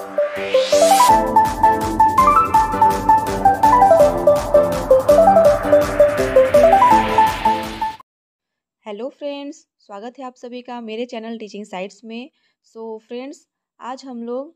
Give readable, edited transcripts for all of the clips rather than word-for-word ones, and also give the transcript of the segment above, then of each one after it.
Hello friends, स्वागत है आप सभी का मेरे चैनल टीचिंग साइट्स में। फ्रेंड्स, आज हम लोग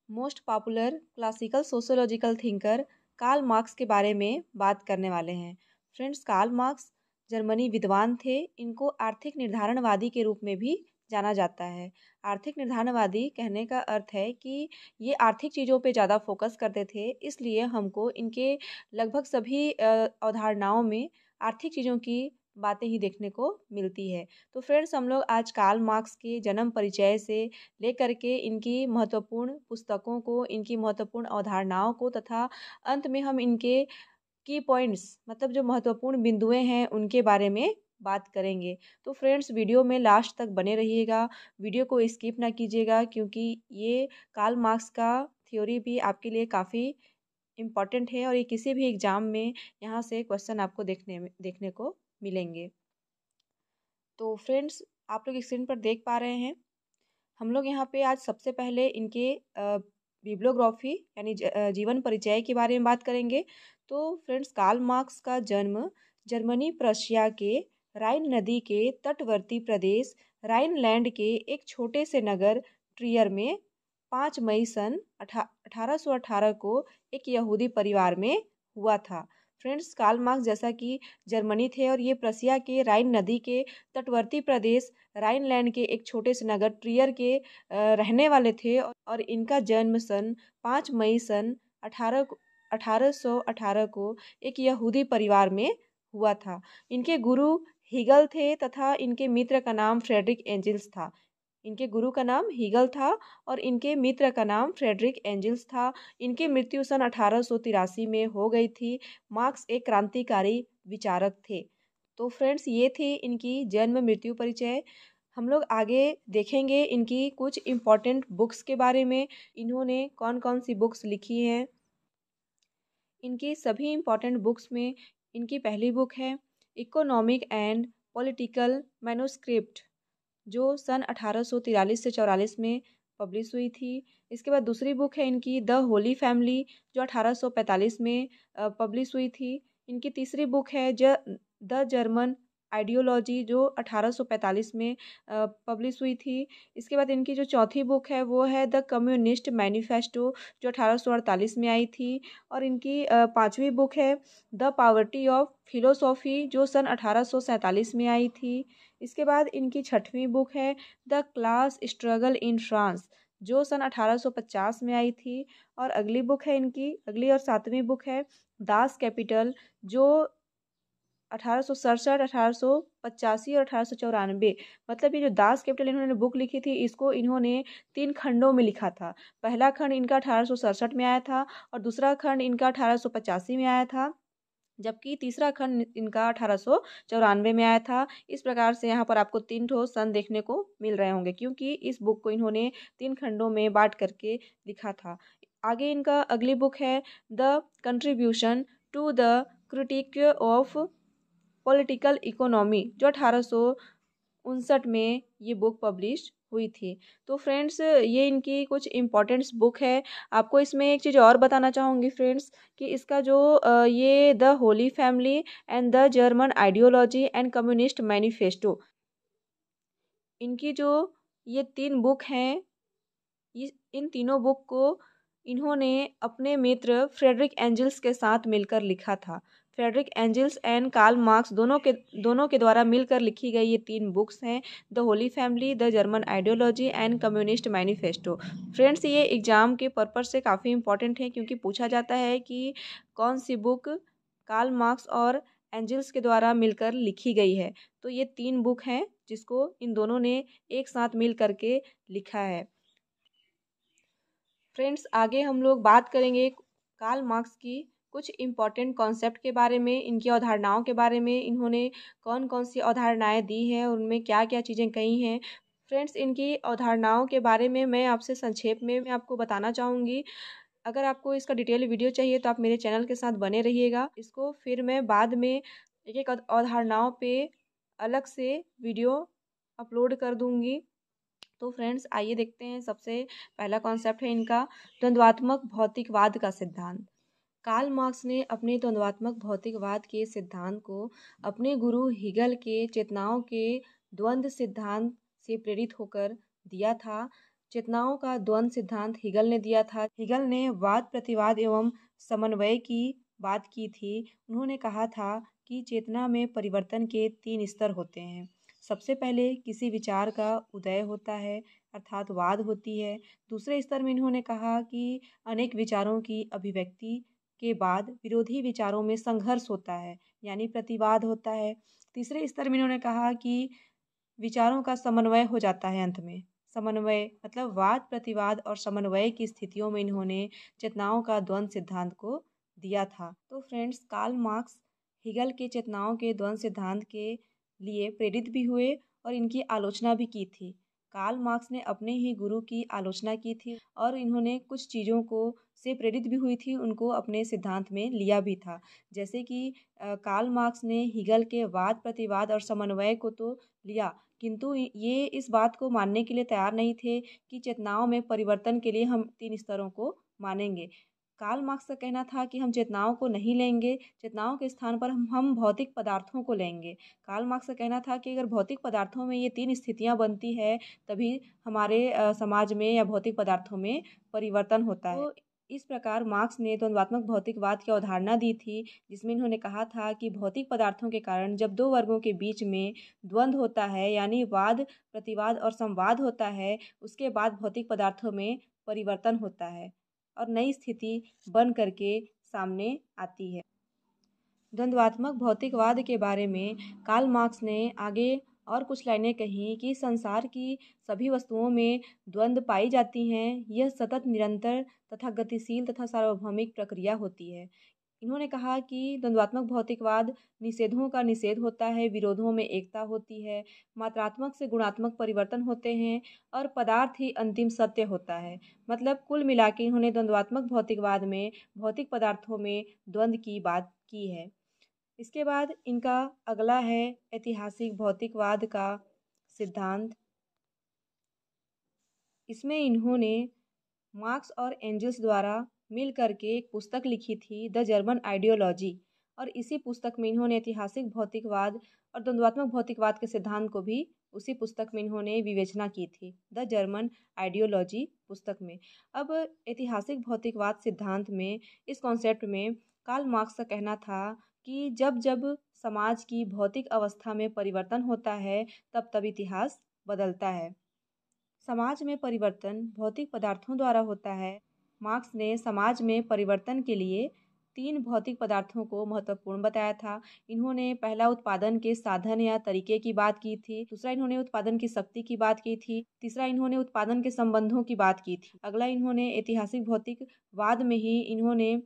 most popular classical sociological thinker Karl Marx के बारे में बात करने वाले हैं। फ्रेंड्स, कार्ल मार्क्स जर्मनी विद्वान थे। इनको आर्थिक निर्धारणवादी के रूप में भी जाना जाता है। आर्थिक निर्धारणवादी कहने का अर्थ है कि ये आर्थिक चीज़ों पे ज़्यादा फोकस करते थे, इसलिए हमको इनके लगभग सभी अवधारणाओं में आर्थिक चीज़ों की बातें ही देखने को मिलती है। तो फ्रेंड्स, हम लोग आज कार्ल मार्क्स के जन्म परिचय से लेकर के इनकी महत्वपूर्ण पुस्तकों को, इनकी महत्वपूर्ण अवधारणाओं को तथा अंत में हम इनके की पॉइंट्स मतलब जो महत्वपूर्ण बिंदुएं हैं उनके बारे में बात करेंगे। तो फ्रेंड्स, वीडियो में लास्ट तक बने रहिएगा, वीडियो को स्किप ना कीजिएगा, क्योंकि ये कार्ल मार्क्स का थ्योरी भी आपके लिए काफ़ी इम्पॉर्टेंट है और ये किसी भी एग्ज़ाम में यहाँ से क्वेश्चन आपको देखने को मिलेंगे। तो फ्रेंड्स, आप लोग स्क्रीन पर देख पा रहे हैं, हम लोग यहाँ पे आज सबसे पहले इनके बिब्लियोग्राफी यानी जीवन परिचय के बारे में बात करेंगे। तो फ्रेंड्स, कार्ल मार्क्स का जन्म जर्मनी प्रशिया के राइन नदी के तटवर्ती प्रदेश राइनलैंड के एक छोटे से नगर ट्रियर में 5 मई सन 1818 को एक यहूदी परिवार में हुआ था। फ्रेंड्स, कार्ल मार्क्स जैसा कि जर्मनी थे और ये प्रशिया के राइन नदी के तटवर्ती प्रदेश राइनलैंड के एक छोटे से नगर ट्रियर के रहने वाले थे और इनका जन्म सन 5 मई सन 1818 को एक यहूदी परिवार में हुआ था। इनके गुरु हीगल थे तथा इनके मित्र का नाम फ्रेडरिक एंजिल्स था। इनके गुरु का नाम हीगल था और इनके मित्र का नाम फ्रेडरिक एंजिल्स था। इनकी मृत्यु सन 1883 में हो गई थी। मार्क्स एक क्रांतिकारी विचारक थे। तो फ्रेंड्स, ये थी इनकी जन्म मृत्यु परिचय। हम लोग आगे देखेंगे इनकी कुछ इम्पॉर्टेंट बुक्स के बारे में, इन्होंने कौन कौन सी बुक्स लिखी हैं। इनकी सभी इम्पॉर्टेंट बुक्स में इनकी पहली बुक है इकोनॉमिक एंड पॉलिटिकल मैन्युस्क्रिप्ट, जो सन 1843 से 44 में पब्लिश हुई थी। इसके बाद दूसरी बुक है इनकी द होली फैमिली, जो 1845 में पब्लिश हुई थी। इनकी तीसरी बुक है द जर्मन आइडियोलॉजी, जो 1845 में पब्लिश हुई थी। इसके बाद इनकी जो चौथी बुक है वो है द कम्युनिस्ट मैनिफेस्टो, जो 1848 में आई थी। और इनकी पांचवी बुक है द पावर्टी ऑफ फिलोसॉफी, जो सन 1847 में आई थी। इसके बाद इनकी छठवीं बुक है the class struggle in France, जो सन 1850 में आई थी। और अगली बुक है इनकी, अगली और सातवीं बुक है दास कैपिटल, जो 1867, 1885 और 1894, मतलब ये जो दास कैपिटल इन्होंने बुक लिखी थी, इसको इन्होंने 3 खंडों में लिखा था। पहला खंड इनका 1867 में आया था और दूसरा खंड इनका 1885 में आया था, जबकि तीसरा खंड इनका 1894 में आया था। इस प्रकार से यहाँ पर आपको 3 ठो सन देखने को मिल रहे होंगे, क्योंकि इस बुक को इन्होंने 3 खंडों में बांट करके लिखा था। आगे इनका अगली बुक है the contribution to the critique of political economy, जो 1859 में ये बुक पब्लिश हुई थी। तो फ्रेंड्स, ये इनकी कुछ इम्पॉर्टेंट्स बुक है। आपको इसमें एक चीज़ और बताना चाहूँगी फ्रेंड्स, कि इसका जो ये the Holi family and the German ideology and communist manifesto, इनकी जो ये 3 बुक हैं, इन तीनों बुक को इन्होंने अपने मित्र फ्रेडरिक एंजिल्स के साथ मिलकर लिखा था। Friedrich Engels and Karl Marx दोनों के द्वारा मिलकर लिखी गई ये 3 बुक्स हैं the Holi family, the German ideology and communist manifesto. Friends, ये एग्ज़ाम के पर्पस से काफ़ी इंपॉर्टेंट है, क्योंकि पूछा जाता है कि कौन सी बुक कार्ल मार्क्स और एंजिल्स के द्वारा मिलकर लिखी गई है। तो ये 3 बुक हैं जिसको इन दोनों ने एक साथ मिल करके लिखा है। फ्रेंड्स, आगे हम लोग बात करेंगे कार्ल मार्क्स की कुछ इम्पॉर्टेंट कॉन्सेप्ट के बारे में, इनकी अवधारणाओं के बारे में, इन्होंने कौन कौन सी अवधारणाएं दी हैं, उनमें क्या क्या चीज़ें कही हैं। फ्रेंड्स, इनकी अवधारणाओं के बारे में मैं आपसे संक्षेप में मैं आपको बताना चाहूँगी। अगर आपको इसका डिटेल वीडियो चाहिए तो आप मेरे चैनल के साथ बने रहिएगा। इसको फिर मैं बाद में एक एक अवधारणाओं पे अलग से वीडियो अपलोड कर दूँगी। तो फ्रेंड्स आइए देखते हैं। सबसे पहला कॉन्सेप्ट है इनका द्वंद्वात्मक भौतिकवाद का सिद्धांत। कार्ल मार्क्स ने अपने द्वंद्वात्मक भौतिकवाद के सिद्धांत को अपने गुरु हीगल के चेतनाओं के द्वंद्व सिद्धांत से प्रेरित होकर दिया था। चेतनाओं का द्वंद्व सिद्धांत हीगल ने दिया था। हीगल ने वाद प्रतिवाद एवं समन्वय की बात की थी। उन्होंने कहा था कि चेतना में परिवर्तन के 3 स्तर होते हैं। सबसे पहले किसी विचार का उदय होता है अर्थात वाद होती है। दूसरे स्तर में इन्होंने कहा कि अनेक विचारों की अभिव्यक्ति के बाद विरोधी विचारों में संघर्ष होता है यानी प्रतिवाद होता है। तीसरे स्तर में इन्होंने कहा कि विचारों का समन्वय हो जाता है। अंत में समन्वय मतलब वाद प्रतिवाद और समन्वय की स्थितियों में इन्होंने चेतनाओं का द्वंद्व सिद्धांत को दिया था। तो फ्रेंड्स कार्ल मार्क्स हीगल के चेतनाओं के द्वंद्व सिद्धांत के लिए प्रेरित भी हुए और इनकी आलोचना भी की थी। कार्ल मार्क्स ने अपने ही गुरु की आलोचना की थी और इन्होंने कुछ चीज़ों को से प्रेरित भी हुई थी, उनको अपने सिद्धांत में लिया भी था। जैसे कि कार्ल मार्क्स ने हीगल के वाद प्रतिवाद और समन्वय को तो लिया, किंतु ये इस बात को मानने के लिए तैयार नहीं थे कि चेतनाओं में परिवर्तन के लिए हम 3 स्तरों को मानेंगे। कार्ल मार्क्स का कहना था कि हम चेतनाओं को नहीं लेंगे, चेतनाओं के स्थान पर हम भौतिक पदार्थों को लेंगे। कार्ल मार्क्स का कहना था कि अगर भौतिक पदार्थों में ये 3 स्थितियाँ बनती है तभी हमारे समाज में या भौतिक पदार्थों में परिवर्तन होता है। तो इस प्रकार मार्क्स ने द्वंद्वात्मक भौतिकवाद की अवधारणा दी थी, जिसमें इन्होंने कहा था कि भौतिक पदार्थों के कारण जब 2 वर्गों के बीच में द्वंद्व होता है यानी वाद प्रतिवाद और संवाद होता है, उसके बाद भौतिक पदार्थों में परिवर्तन होता है और नई स्थिति बन करके सामने आती है। द्वंद्वात्मक भौतिकवाद के बारे में कार्ल मार्क्स ने आगे और कुछ लाइनें कही कि संसार की सभी वस्तुओं में द्वंद्व पाई जाती हैं। यह सतत निरंतर तथा गतिशील तथा सार्वभौमिक प्रक्रिया होती है। इन्होंने कहा कि द्वंद्वात्मक भौतिकवाद निषेधों का निषेध होता है, विरोधों में एकता होती है, मात्रात्मक से गुणात्मक परिवर्तन होते हैं और पदार्थ ही अंतिम सत्य होता है। मतलब कुल मिला के इन्होंने द्वंद्वात्मक भौतिकवाद में भौतिक पदार्थों में द्वंद्व की बात की है। इसके बाद इनका अगला है ऐतिहासिक भौतिकवाद का सिद्धांत। इसमें इन्होंने मार्क्स और एंजल्स द्वारा मिल करके एक पुस्तक लिखी थी द जर्मन आइडियोलॉजी, और इसी पुस्तक में इन्होंने ऐतिहासिक भौतिकवाद और द्वंद्वात्मक भौतिकवाद के सिद्धांत को भी उसी पुस्तक में इन्होंने विवेचना की थी द जर्मन आइडियोलॉजी पुस्तक में। अब ऐतिहासिक भौतिकवाद सिद्धांत में इस कॉन्सेप्ट में कार्ल मार्क्स का कहना था कि जब जब समाज की भौतिक अवस्था में परिवर्तन होता है तब तब इतिहास बदलता है। समाज में परिवर्तन भौतिक पदार्थों द्वारा होता है। मार्क्स ने समाज में परिवर्तन के लिए 3 भौतिक पदार्थों को महत्वपूर्ण बताया था। इन्होंने पहला उत्पादन के साधन या तरीके की बात की थी, दूसरा इन्होंने उत्पादन की शक्ति की बात की थी, तीसरा इन्होंने उत्पादन के संबंधों की बात की थी। अगला इन्होंने ऐतिहासिक भौतिकवाद में ही इन्होंने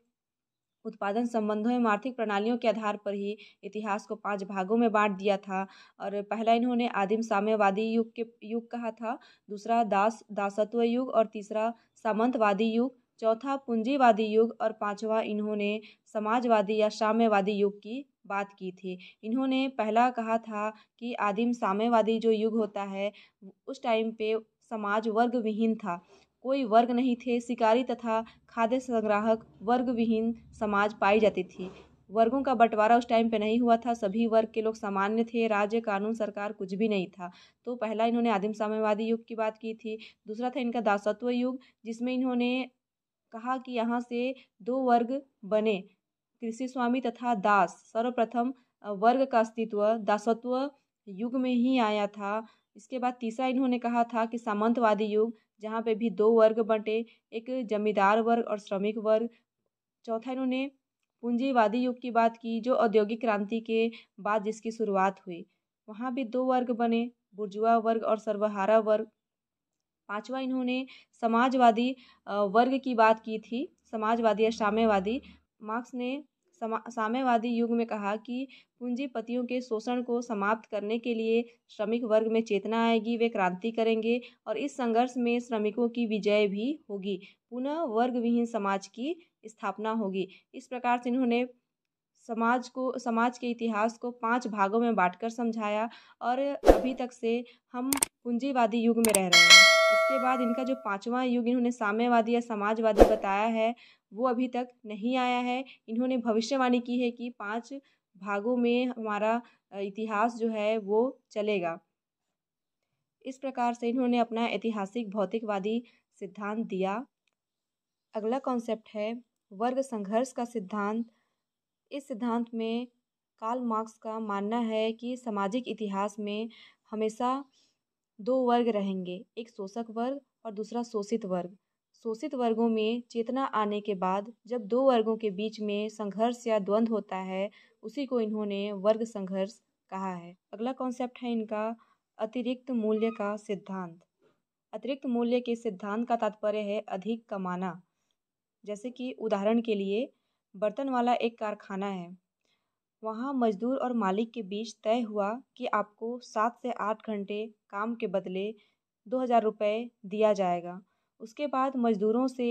उत्पादन संबंधों एवं आर्थिक प्रणालियों के आधार पर ही इतिहास को 5 भागों में बांट दिया था। और पहला इन्होंने आदिम साम्यवादी युग कहा था, दूसरा दासत्व युग और तीसरा सामंतवादी युग, चौथा पूंजीवादी युग और पांचवा इन्होंने समाजवादी या साम्यवादी युग की बात की थी। इन्होंने पहला कहा था कि आदिम साम्यवादी जो युग होता है उस टाइम पे समाज वर्ग विहीन था, कोई वर्ग नहीं थे, शिकारी तथा खाद्य संग्राहक वर्ग विहीन समाज पाई जाती थी। वर्गों का बंटवारा उस टाइम पे नहीं हुआ था, सभी वर्ग के लोग सामान्य थे, राज्य कानून सरकार कुछ भी नहीं था। तो पहला इन्होंने आदिम साम्यवादी युग की बात की थी। दूसरा था इनका दासत्व युग, जिसमें इन्होंने कहा कि यहाँ से 2 वर्ग बने, कृषि स्वामी तथा दास। सर्वप्रथम वर्ग का अस्तित्व दासत्व युग में ही आया था। इसके बाद तीसरा इन्होंने कहा था कि सामंतवादी युग, जहाँ पे भी 2 वर्ग बंटे, एक जमींदार वर्ग और श्रमिक वर्ग। चौथा इन्होंने पूंजीवादी युग की बात की, जो औद्योगिक क्रांति के बाद जिसकी शुरुआत हुई, वहाँ भी 2 वर्ग बने, बुर्जुआ वर्ग और सर्वहारा वर्ग। पांचवा इन्होंने समाजवादी वर्ग की बात की थी, समाजवादी या साम्यवादी। मार्क्स ने साम्यवादी युग में कहा कि पूंजीपतियों के शोषण को समाप्त करने के लिए श्रमिक वर्ग में चेतना आएगी, वे क्रांति करेंगे और इस संघर्ष में श्रमिकों की विजय भी होगी, पुनः वर्ग विहीन समाज की स्थापना होगी। इस प्रकार से इन्होंने समाज के इतिहास को 5 भागों में बांटकर समझाया और अभी तक से हम पूंजीवादी युग में रह रहे हैं। उसके बाद इनका जो 5वां युग इन्होंने साम्यवादी या समाजवादी बताया है वो अभी तक नहीं आया है। इन्होंने भविष्यवाणी की है कि 5 भागों में हमारा इतिहास जो है वो चलेगा। इस प्रकार से इन्होंने अपना ऐतिहासिक भौतिकवादी सिद्धांत दिया। अगला कॉन्सेप्ट है वर्ग संघर्ष का सिद्धांत। इस सिद्धांत में कार्ल मार्क्स का मानना है कि सामाजिक इतिहास में हमेशा 2 वर्ग रहेंगे, एक शोषक वर्ग और दूसरा शोषित वर्ग। शोषित वर्गों में चेतना आने के बाद जब 2 वर्गों के बीच में संघर्ष या द्वंद्व होता है, उसी को इन्होंने वर्ग संघर्ष कहा है। अगला कॉन्सेप्ट है इनका अतिरिक्त मूल्य का सिद्धांत। अतिरिक्त मूल्य के सिद्धांत का तात्पर्य है अधिक कमाना। जैसे कि उदाहरण के लिए बर्तन वाला एक कारखाना है, वहाँ मजदूर और मालिक के बीच तय हुआ कि आपको 7 से 8 घंटे काम के बदले 2000 रुपये दिया जाएगा। उसके बाद मजदूरों से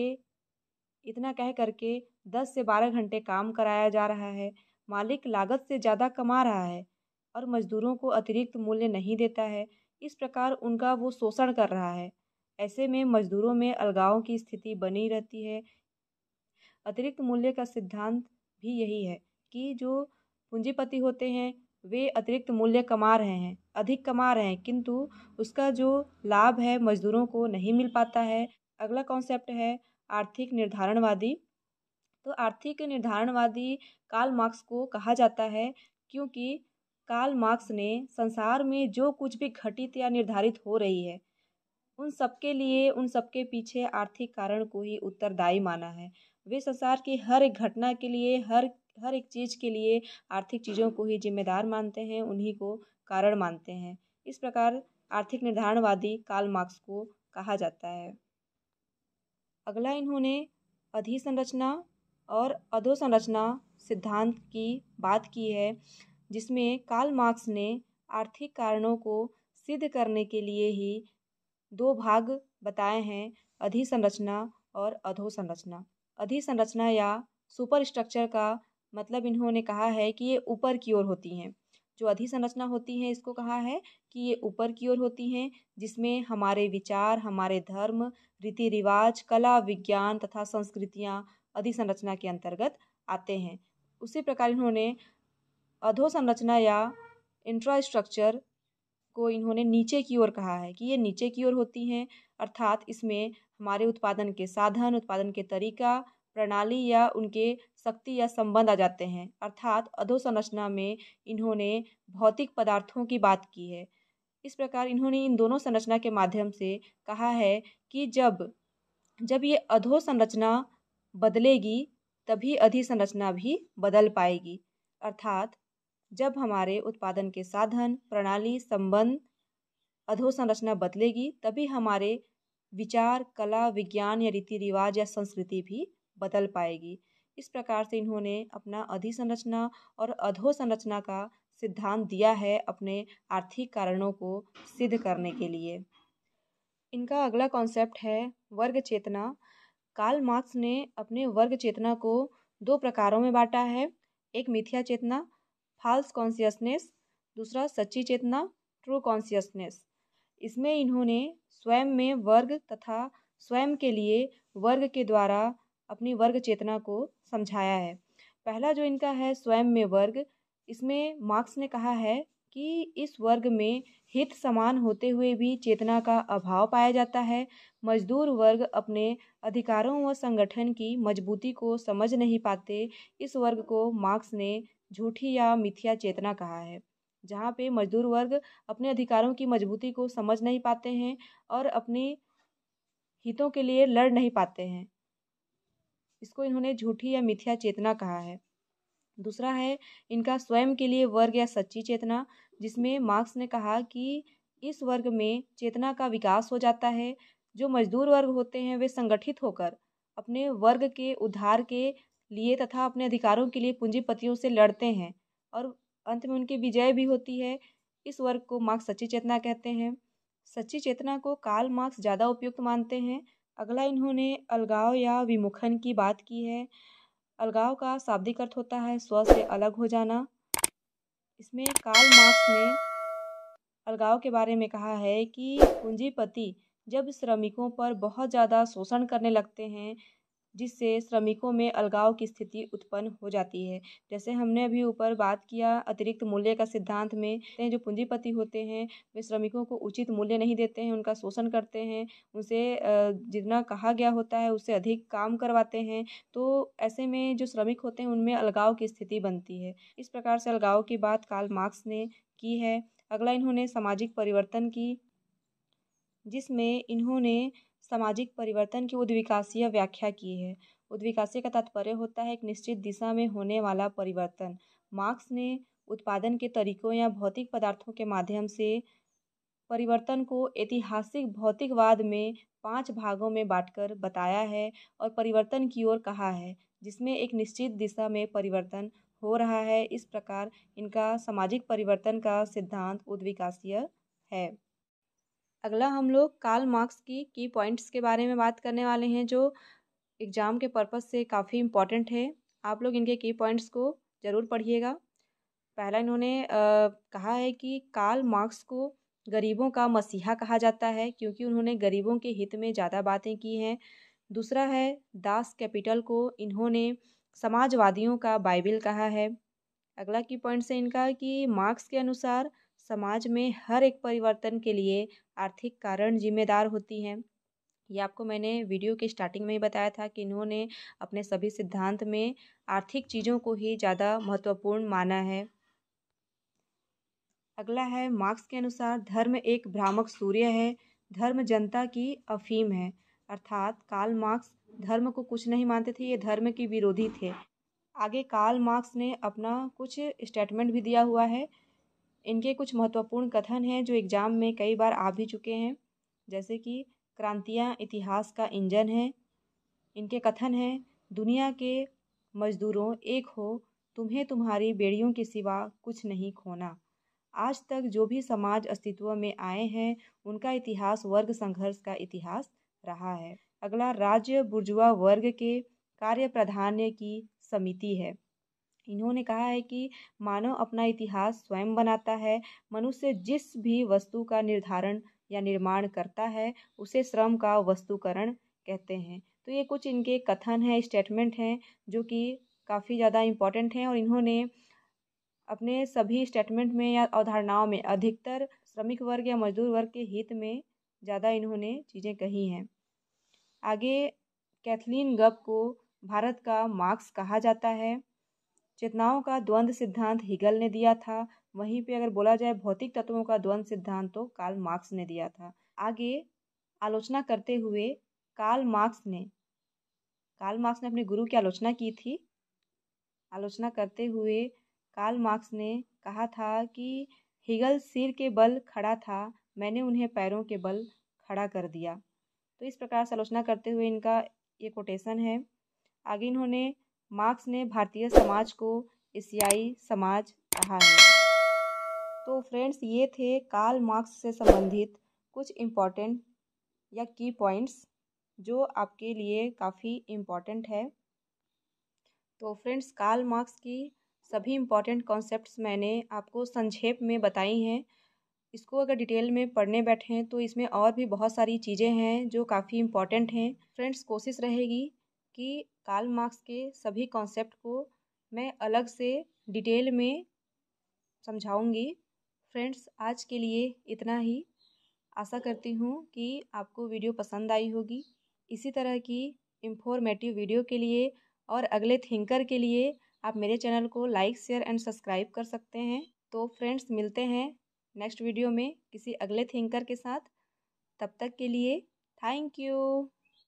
इतना कह करके 10 से 12 घंटे काम कराया जा रहा है। मालिक लागत से ज़्यादा कमा रहा है और मजदूरों को अतिरिक्त मूल्य नहीं देता है। इस प्रकार उनका वो शोषण कर रहा है। ऐसे में मजदूरों में अलगाव की स्थिति बनी रहती है। अतिरिक्त मूल्य का सिद्धांत भी यही है कि जो पूंजीपति होते हैं वे अतिरिक्त मूल्य कमा रहे हैं, अधिक कमा रहे हैं, किंतु उसका जो लाभ है मजदूरों को नहीं मिल पाता है। अगला कॉन्सेप्ट है आर्थिक निर्धारणवादी। तो आर्थिक निर्धारणवादी कार्ल मार्क्स को कहा जाता है क्योंकि कार्ल मार्क्स ने संसार में जो कुछ भी घटित या निर्धारित हो रही है उन सबके लिए, उन सबके पीछे आर्थिक कारण को ही उत्तरदायी माना है। वे संसार की हर एक घटना के लिए, हर एक चीज़ के लिए आर्थिक चीज़ों को ही जिम्मेदार मानते हैं, उन्हीं को कारण मानते हैं। इस प्रकार आर्थिक निर्धारणवादी कार्ल मार्क्स को कहा जाता है। अगला इन्होंने अधिसंरचना और अधोसंरचना सिद्धांत की बात की है, जिसमें कार्ल मार्क्स ने आर्थिक कारणों को सिद्ध करने के लिए ही 2 भाग बताए हैं, अधिसंरचना और अधोसंरचना। अधिसंरचना या सुपर स्ट्रक्चर का मतलब इन्होंने कहा है कि ये ऊपर की ओर होती हैं। जो अधिसंरचना होती हैं इसको कहा है कि ये ऊपर की ओर होती हैं, जिसमें हमारे विचार, हमारे धर्म, रीति रिवाज, कला, विज्ञान तथा संस्कृतियाँ अधिसंरचना के अंतर्गत आते हैं। उसी प्रकार इन्होंने अधोसंरचना या इंफ्रास्ट्रक्चर को इन्होंने नीचे की ओर कहा है कि ये नीचे की ओर होती हैं, अर्थात इसमें हमारे उत्पादन के साधन, उत्पादन के तरीका, प्रणाली या उनके शक्ति या संबंध आ जाते हैं। अर्थात अधोसंरचना में इन्होंने भौतिक पदार्थों की बात की है। इस प्रकार इन्होंने इन दोनों संरचना के माध्यम से कहा है कि जब ये अधोसंरचना बदलेगी तभी अधिसंरचना भी बदल पाएगी। अर्थात जब हमारे उत्पादन के साधन, प्रणाली, संबंध, अधोसंरचना बदलेगी तभी हमारे विचार, कला, विज्ञान या रीति रिवाज या संस्कृति भी बदल पाएगी। इस प्रकार से इन्होंने अपना अधिसंरचना और अधोसंरचना का सिद्धांत दिया है अपने आर्थिक कारणों को सिद्ध करने के लिए। इनका अगला कॉन्सेप्ट है वर्ग चेतना। कार्ल मार्क्स ने अपने वर्ग चेतना को 2 प्रकारों में बांटा है। एक मिथ्या चेतना, फॉल्स कॉन्शियसनेस, दूसरा सच्ची चेतना, ट्रू कॉन्शियसनेस। इसमें इन्होंने स्वयं में वर्ग तथा स्वयं के लिए वर्ग के द्वारा अपनी वर्ग चेतना को समझाया है। पहला जो इनका है स्वयं में वर्ग, इसमें मार्क्स ने कहा है कि इस वर्ग में हित समान होते हुए भी चेतना का अभाव पाया जाता है। मजदूर वर्ग अपने अधिकारों व संगठन की मजबूती को समझ नहीं पाते। इस वर्ग को मार्क्स ने झूठी या मिथ्या चेतना कहा है, जहाँ पे मजदूर वर्ग अपने अधिकारों की मजबूती को समझ नहीं पाते हैं और अपने हितों के लिए लड़ नहीं पाते हैं। इसको इन्होंने झूठी या मिथ्या चेतना कहा है। दूसरा है इनका स्वयं के लिए वर्ग या सच्ची चेतना, जिसमें मार्क्स ने कहा कि इस वर्ग में चेतना का विकास हो जाता है। जो मजदूर वर्ग होते हैं वे संगठित होकर अपने वर्ग के उद्धार के लिए तथा अपने अधिकारों के लिए पूंजीपतियों से लड़ते हैं और अंत में उनकी विजय भी होती है। इस वर्ग को मार्क्स सच्ची चेतना कहते हैं। सच्ची चेतना को कार्ल मार्क्स ज़्यादा उपयुक्त मानते हैं। अगला इन्होंने अलगाव या विमुखन की बात की है। अलगाव का शाब्दिक अर्थ होता है स्व से अलग हो जाना। इसमें कार्ल मार्क्स ने अलगाव के बारे में कहा है कि पूंजीपति जब श्रमिकों पर बहुत ज़्यादा शोषण करने लगते हैं, जिससे श्रमिकों में अलगाव की स्थिति उत्पन्न हो जाती है। जैसे हमने अभी ऊपर बात किया अतिरिक्त मूल्य का सिद्धांत में, जो पूंजीपति होते हैं वे श्रमिकों को उचित मूल्य नहीं देते हैं, उनका शोषण करते हैं, उनसे जितना कहा गया होता है उससे अधिक काम करवाते हैं। तो ऐसे में जो श्रमिक होते हैं उनमें अलगाव की स्थिति बनती है। इस प्रकार से अलगाव की बात कार्ल मार्क्स ने की है। अगला इन्होंने सामाजिक परिवर्तन की, जिसमें इन्होंने सामाजिक परिवर्तन की उद्विकासीय व्याख्या की है। उद्विकासीय का तात्पर्य होता है एक निश्चित दिशा में होने वाला परिवर्तन। मार्क्स ने उत्पादन के तरीकों या भौतिक पदार्थों के माध्यम से परिवर्तन को ऐतिहासिक भौतिकवाद में 5 भागों में बांटकर बताया है और परिवर्तन की ओर कहा है, जिसमें एक निश्चित दिशा में परिवर्तन हो रहा है। इस प्रकार इनका सामाजिक परिवर्तन का सिद्धांत उद्विकासीय है। अगला हम लोग कार्ल मार्क्स की पॉइंट्स के बारे में बात करने वाले हैं, जो एग्ज़ाम के पर्पज़ से काफ़ी इम्पॉर्टेंट है। आप लोग इनके की पॉइंट्स को ज़रूर पढ़िएगा। पहला इन्होंने कहा है कि कार्ल मार्क्स को गरीबों का मसीहा कहा जाता है, क्योंकि उन्होंने गरीबों के हित में ज़्यादा बातें की हैं। दूसरा है दास कैपिटल को इन्होंने समाजवादियों का बाइबिल कहा है। अगला की पॉइंट है इनका कि मार्क्स के अनुसार समाज में हर एक परिवर्तन के लिए आर्थिक कारण जिम्मेदार होती हैं। ये आपको मैंने वीडियो के स्टार्टिंग में ही बताया था कि इन्होंने अपने सभी सिद्धांत में आर्थिक चीज़ों को ही ज़्यादा महत्वपूर्ण माना है। अगला है मार्क्स के अनुसार धर्म एक भ्रामक सूर्य है, धर्म जनता की अफीम है। अर्थात कार्ल मार्क्स धर्म को कुछ नहीं मानते थे, ये धर्म के विरोधी थे। आगे कार्ल मार्क्स ने अपना कुछ स्टेटमेंट भी दिया हुआ है। इनके कुछ महत्वपूर्ण कथन हैं जो एग्ज़ाम में कई बार आ भी चुके हैं, जैसे कि क्रांतियाँ इतिहास का इंजन है। इनके कथन हैं, दुनिया के मजदूरों एक हो, तुम्हें तुम्हारी बेड़ियों के सिवा कुछ नहीं खोना। आज तक जो भी समाज अस्तित्व में आए हैं उनका इतिहास वर्ग संघर्ष का इतिहास रहा है। अगला राज्य बुर्जुआ वर्ग के कार्य प्राधान्य की समिति है। इन्होंने कहा है कि मानव अपना इतिहास स्वयं बनाता है। मनुष्य जिस भी वस्तु का निर्धारण या निर्माण करता है उसे श्रम का वस्तुकरण कहते हैं। तो ये कुछ इनके कथन हैं, स्टेटमेंट हैं, जो कि काफ़ी ज़्यादा इम्पॉर्टेंट हैं और इन्होंने अपने सभी स्टेटमेंट में या अवधारणाओं में अधिकतर श्रमिक वर्ग या मजदूर वर्ग के हित में ज़्यादा इन्होंने चीज़ें कही हैं। आगे कैथलीन गब को भारत का मार्क्स कहा जाता है। चेतनाओं का द्वंद्व सिद्धांत हिगल ने दिया था। वहीं पे अगर बोला जाए भौतिक तत्वों का द्वंद्व सिद्धांत तो कार्ल मार्क्स ने दिया था। आगे आलोचना करते हुए कार्ल मार्क्स ने अपने गुरु की आलोचना की थी। आलोचना करते हुए कार्ल मार्क्स ने कहा था कि हिगल सिर के बल खड़ा था, मैंने उन्हें पैरों के बल खड़ा कर दिया। तो इस प्रकार से आलोचना करते हुए इनका ये कोटेशन है। आगे इन्होंने मार्क्स ने भारतीय समाज को एशियाई समाज कहा है। तो फ्रेंड्स, ये थे कार्ल मार्क्स से संबंधित कुछ इम्पॉर्टेंट या की पॉइंट्स जो आपके लिए काफ़ी इम्पॉर्टेंट है। तो फ्रेंड्स, कार्ल मार्क्स की सभी इम्पॉर्टेंट कॉन्सेप्ट्स मैंने आपको संक्षेप में बताई हैं। इसको अगर डिटेल में पढ़ने बैठें तो इसमें और भी बहुत सारी चीज़ें हैं जो काफ़ी इम्पॉर्टेंट हैं। फ्रेंड्स, कोशिश रहेगी कि कार्ल मार्क्स के सभी कॉन्सेप्ट को मैं अलग से डिटेल में समझाऊंगी। फ्रेंड्स, आज के लिए इतना ही। आशा करती हूँ कि आपको वीडियो पसंद आई होगी। इसी तरह की इंफॉर्मेटिव वीडियो के लिए और अगले थिंकर के लिए आप मेरे चैनल को लाइक, शेयर एंड सब्सक्राइब कर सकते हैं। तो फ्रेंड्स, मिलते हैं नेक्स्ट वीडियो में किसी अगले थिंकर के साथ। तब तक के लिए थैंक यू।